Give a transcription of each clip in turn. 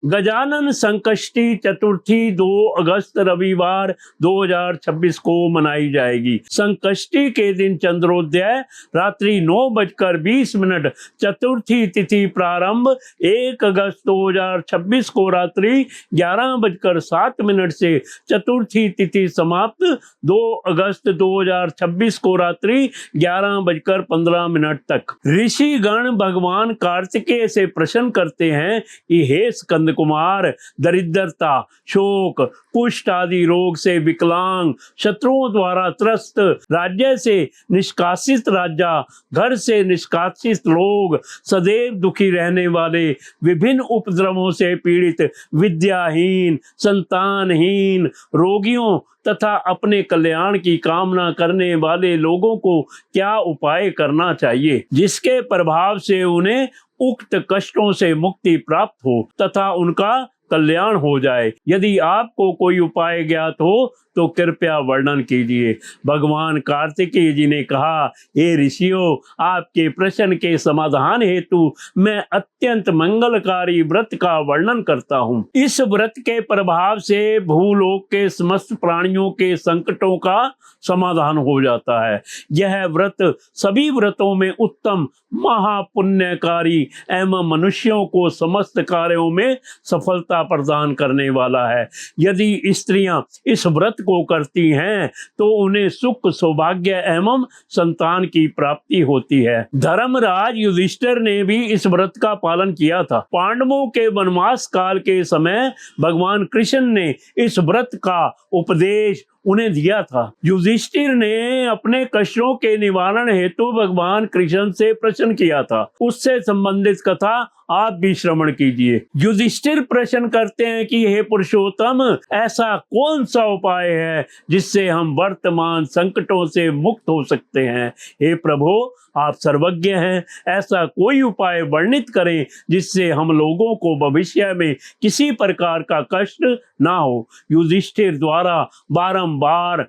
गजानन संकष्टी चतुर्थी 2 अगस्त रविवार 2026 को मनाई जाएगी। संकष्टी के दिन चंद्रोदय रात्रि 9:20, चतुर्थी तिथि प्रारंभ 1 अगस्त 2026 को रात्रि 11:07 से चतुर्थी तिथि समाप्त 2 अगस्त 2026 को रात्रि 11:15 तक। ऋषि गण भगवान कार्तिकेय से प्रश्न करते हैं कि हे स्कंद कुमार, दरिद्रता, शोक, कुष्ठ आदि रोग से विकलांग, शत्रुओं द्वारा त्रस्त, राज्य से निष्कासित राजा, घर से निष्कासित लोग, सदैव दुखी रहने वाले, विभिन्न उपद्रवों से पीड़ित, विद्याहीन, संतानहीन, रोगियों तथा अपने कल्याण की कामना करने वाले लोगों को क्या उपाय करना चाहिए जिसके प्रभाव से उन्हें उक्त कष्टों से मुक्ति प्राप्त हो तथा उनका कल्याण हो जाए। यदि आपको कोई उपाय ज्ञात हो तो कृपया वर्णन कीजिए। भगवान कार्तिकेय जी ने कहा, हे ऋषियों, आपके प्रश्न के समाधान हेतु मैं अत्यंत मंगलकारी व्रत का वर्णन करता हूँ। इस व्रत के प्रभाव से भूलोक के समस्त प्राणियों के संकटों का समाधान हो जाता है। यह व्रत सभी व्रतों में उत्तम, महापुण्यकारी एवं मनुष्यों को समस्त कार्यों में सफलता प्रदान करने वाला है। यदि स्त्रियां इस व्रत को करती हैं तो उन्हें सुख, सौभाग्य एवं संतान की प्राप्ति होती है। धर्मराज युधिष्ठिर ने भी इस व्रत का पालन किया था। पांडवों के वनवास काल के समय भगवान कृष्ण ने इस व्रत का उपदेश उन्हें दिया था। युधिष्ठिर ने अपने कष्टों के निवारण हेतु भगवान कृष्ण से प्रश्न किया था। उससे संबंधित कथा आप भी श्रवण कीजिए। युधिष्ठिर प्रश्न करते हैं कि हे पुरुषोत्तम, ऐसा कौन सा उपाय है जिससे हम वर्तमान संकटों से मुक्त हो सकते हैं? हे प्रभु, आप सर्वज्ञ हैं, ऐसा कोई उपाय वर्णित करें जिससे हम लोगों को भविष्य में किसी प्रकार का कष्ट ना हो। युधिष्ठिर द्वारा बारंबार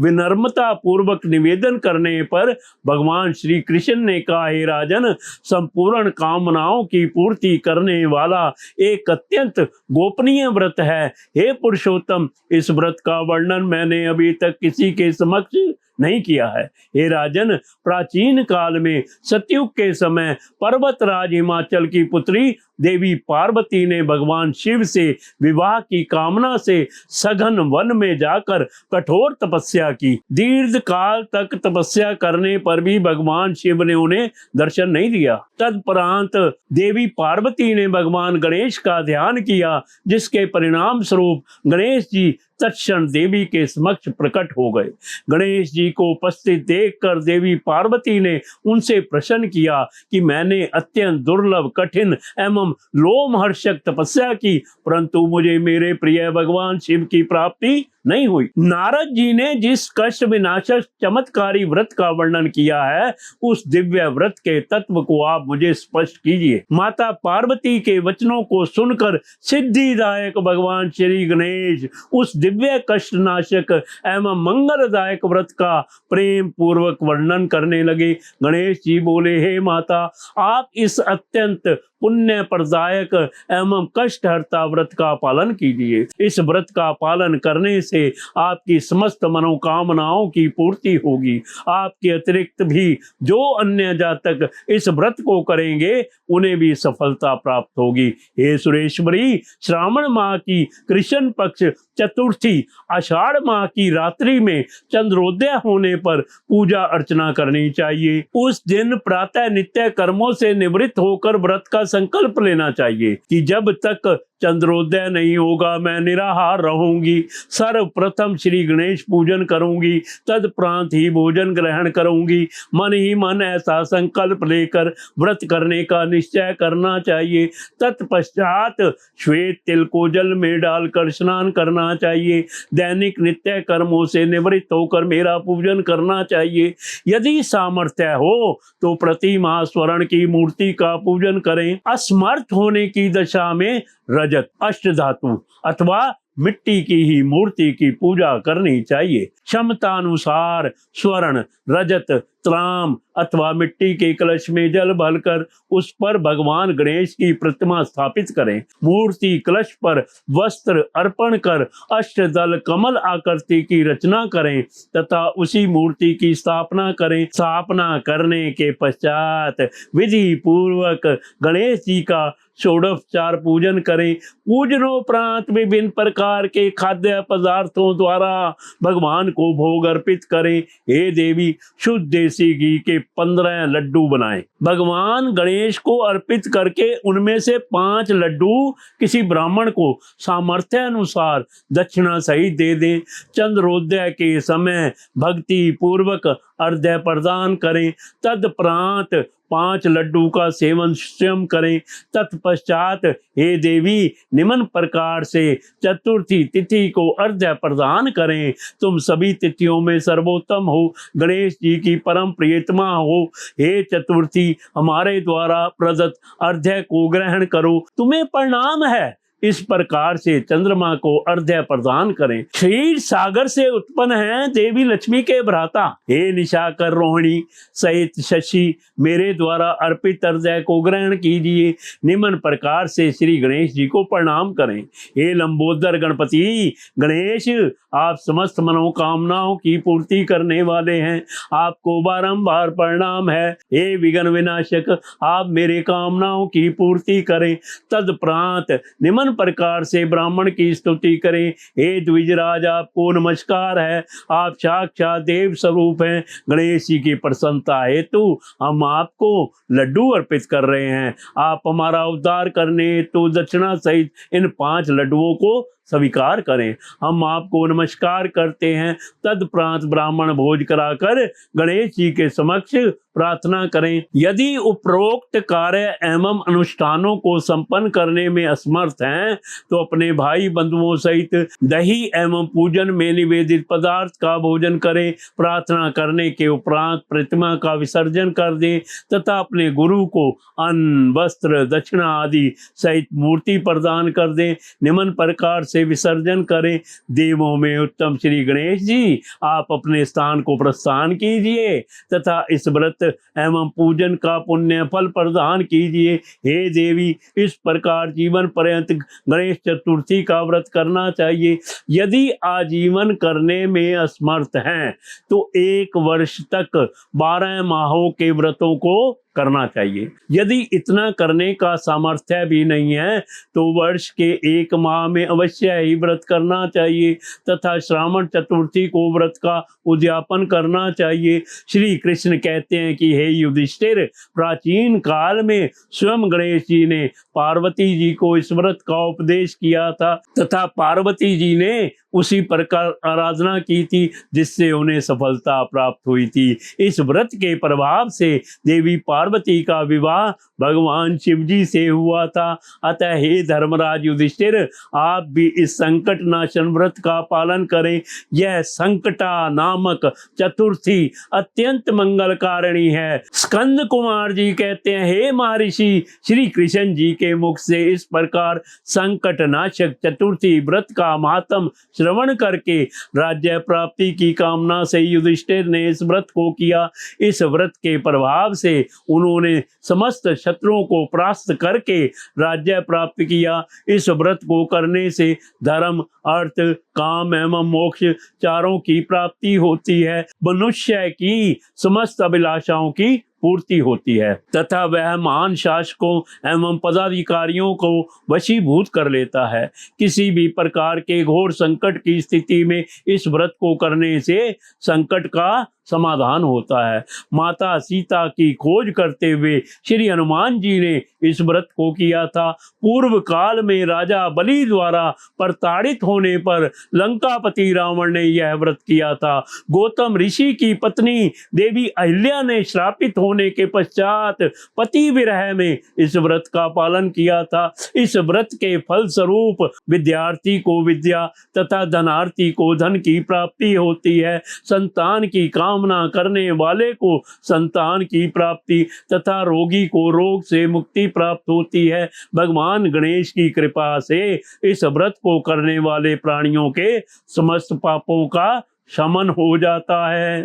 विनम्रता पूर्वक निवेदन करने पर भगवान श्री कृष्ण ने कहा, हे राजन, संपूर्ण कामनाओं की पूर्ति करने वाला एक अत्यंत गोपनीय व्रत है। हे पुरुषोत्तम, इस व्रत का वर्णन मैंने अभी तक किसी के समक्ष नहीं किया है। हे राजन, प्राचीन काल में सतयुग के समय पर्वतराज हिमाचल की पुत्री देवी पार्वती ने भगवान शिव से विवाह की कामना से सघन वन में जाकर कठोर तपस्या की। दीर्घ काल तक तपस्या करने पर भी भगवान शिव ने उन्हें दर्शन नहीं दिया। तदुपरांत देवी पार्वती ने भगवान गणेश का ध्यान किया, जिसके परिणाम स्वरूप गणेश जी तत्क्षण देवी के समक्ष प्रकट हो गए। गणेश जी को उपस्थित देखकर देवी पार्वती ने उनसे प्रश्न किया कि मैंने अत्यंत दुर्लभ, कठिन एवं लोमहर्षक तपस्या की, परंतु मुझे मेरे प्रिय भगवान शिव की प्राप्ति नहीं हुई। नारद जी ने जिस कष्ट विनाशक चमत्कारी व्रत का वर्णन किया है, उस दिव्य व्रत के तत्व को आप मुझे स्पष्ट कीजिए। माता पार्वती के वचनों को सुनकर सिद्धिदायक भगवान श्री गणेश उस दिव्य कष्टनाशक एवं मंगलदायक व्रत का प्रेम पूर्वक वर्णन करने लगे। गणेश जी बोले, हे माता, आप इस अत्यंत पुण्य प्रदायक एवं कष्टहर्ता व्रत का पालन कीजिए। इस व्रत का पालन करने से आपकी समस्त मनोकामनाओं की पूर्ति होगी। आपके अतिरिक्त भी जो अन्य जातक इस व्रत को करेंगे उन्हें भी सफलता प्राप्त होगी। हे सुरेश्वरी, श्रावण माह की कृष्ण पक्ष चतुर्थी आषाढ़ माह की रात्रि में चंद्रोदय होने पर पूजा अर्चना करनी चाहिए। उस दिन प्रातः नित्य कर्मों से निवृत्त होकर व्रत का संकल्प लेना चाहिए कि जब तक चंद्रोदय नहीं होगा मैं निराहार रहूंगी। सर्वप्रथम श्री गणेश पूजन करूंगी, तदुपरांत ही भोजन ग्रहण करूंगी। मन ही मन ऐसा संकल्प लेकर व्रत करने का निश्चय करना चाहिए। तत्पश्चात श्वेत तिल को जल में डालकर स्नान करना चाहिए। दैनिक नित्य कर्मों से निवृत्त होकर मेरा पूजन करना चाहिए। यदि सामर्थ्य हो तो प्रति माह स्वर्ण की मूर्ति का पूजन करें। असमर्थ होने की दशा में रजत, अष्टधातु अथवा मिट्टी की ही मूर्ति की पूजा करनी चाहिए। क्षमतानुसार स्वर्ण, रजत, त्राम अथवा मिट्टी के कलश में जल भरकर उस पर भगवान गणेश की प्रतिमा स्थापित करें। मूर्ति कलश पर वस्त्र अर्पण कर अष्टदल कमल आकृति की रचना करें तथा उसी मूर्ति की स्थापना करें। स्थापना करने के पश्चात विधि पूर्वक गणेश जी का षोडशोपचार पूजन करें। पूजनोपरांत विभिन्न प्रकार के खाद्य पदार्थों द्वारा भगवान को भोग अर्पित करें। हे देवी, शुद्ध देसी घी के 15 लड्डू बनाएं। भगवान गणेश को अर्पित करके उनमें से 5 लड्डू किसी ब्राह्मण को सामर्थ्य अनुसार दक्षिणा सहित दे दें। चंद्रोदय के समय भक्ति पूर्वक अर्घ्य प्रदान करें। तदुपरांत 5 लड्डू का सेवन स्वयं करें। तत्पश्चात हे देवी, निम्न प्रकार से चतुर्थी तिथि को अर्घ्य प्रदान करें। तुम सभी तिथियों में सर्वोत्तम हो, गणेश जी की परम प्रियतमा हो। हे चतुर्थी, हमारे द्वारा प्रदत्त अर्घ्य को ग्रहण करो, तुम्हें प्रणाम है। इस प्रकार से चंद्रमा को अर्घ्य प्रदान करें। क्षीर सागर से उत्पन्न है देवी लक्ष्मी के भ्राता, हे निशाकर रोहिणी सहित शशि, मेरे द्वारा अर्पित अर्घ्य को ग्रहण कीजिए। निम्न प्रकार से श्री गणेश जी को प्रणाम करें। हे लंबोदर गणपति गणेश, आप समस्त मनोकामनाओं की पूर्ति करने वाले हैं, आपको बारंबार प्रणाम है। हे विघ्न विनाशक, आप मेरे कामनाओं की पूर्ति करें। तदुपरांत निम्न प्रकार से ब्राह्मण की स्तुति करें। हे द्विजराज, आपको नमस्कार है, आप साक्षात देव स्वरूप हैं। गणेश जी की प्रसन्नता हेतु हम आपको लड्डू अर्पित कर रहे हैं। आप हमारा उद्धार करने हेतु दक्षिणा सहित इन 5 लड्डुओं को स्वीकार करें। हम आपको नमस्कार करते हैं। तदुपरांत ब्राह्मण भोज कराकर गणेश जी के समक्ष प्रार्थना करें। यदि उपरोक्त कार्य एवं अनुष्ठानों को संपन्न करने में असमर्थ हैं तो अपने भाई बंधुओं सहित दही एवं पूजन में निवेदित पदार्थ का भोजन करें। प्रार्थना करने के उपरांत प्रतिमा का विसर्जन कर दें तथा अपने गुरु को अन्न, वस्त्र, दक्षिणा आदि सहित मूर्ति प्रदान कर दें। निम्न प्रकार से विसर्जन करें। देवों में उत्तम श्री गणेश जी, आप अपने स्थान को प्रस्थान कीजिए तथा इस व्रत एवं पूजन का पुण्य फल प्रदान कीजिए। हे देवी, इस प्रकार जीवन पर्यंत गणेश चतुर्थी का व्रत करना चाहिए। यदि आजीवन करने में असमर्थ हैं तो 1 वर्ष तक 12 माहों के व्रतों को करना चाहिए। यदि इतना करने का सामर्थ्य भी नहीं है तो वर्ष के 1 माह में अवश्य ही व्रत करना चाहिए तथा श्रावण चतुर्थी को व्रत का उद्यापन करना चाहिए। श्री कृष्ण कहते हैं कि हे युधिष्ठिर, प्राचीन काल में स्वयं गणेश जी ने पार्वती जी को इस व्रत का उपदेश किया था तथा पार्वती जी ने उसी प्रकार आराधना की थी जिससे उन्हें सफलता प्राप्त हुई थी। इस व्रत के प्रभाव से देवी पार्वती का विवाह भगवान शिव जी से हुआ था। अतः हे धर्मराज युधिष्ठिर, आप भी इस संकट नाशन व्रत का पालन करें। यह संकटा नामक चतुर्थी अत्यंत मंगलकारिणी है। स्कंद कुमार जी कहते हैं, हे महर्षि, श्री कृष्ण जी के मुख से इस प्रकार संकट नाशक चतुर्थी व्रत का महात्म श्रवण करके राज्य प्राप्ति की कामना से युधिष्ठिर ने इस व्रत को किया। इस व्रत के प्रभाव से उन्होंने समस्त शत्रुओं को परास्त करके राज्य प्राप्त किया। इस व्रत को करने से धर्म, अर्थ, काम एवं मोक्ष चारों की प्राप्ति होती है। मनुष्य की समस्त अभिलाषाओं की पूर्ति होती है तथा वह महान शासकों एवं पदाधिकारियों को वशीभूत कर लेता है। किसी भी प्रकार के घोर संकट की स्थिति में इस व्रत को करने से संकट का समाधान होता है। माता सीता की खोज करते हुए श्री हनुमान जी ने इस व्रत को किया था। पूर्व काल में राजा बलि द्वारा प्रताड़ित होने पर लंकापति रावण ने यह व्रत किया था। गौतम ऋषि की पत्नी देवी अहिल्या ने श्रापित होने के पश्चात पति विरह में इस व्रत का पालन किया था। इस व्रत के फल स्वरूप विद्यार्थी को विद्या तथा धनार्थी को धन की प्राप्ति होती है। संतान की कामना करने वाले को संतान की प्राप्ति तथा रोगी को रोग से मुक्ति प्राप्त होती है। भगवान गणेश की कृपा से इस व्रत को करने वाले प्राणियों के समस्त पापों का शमन हो जाता है।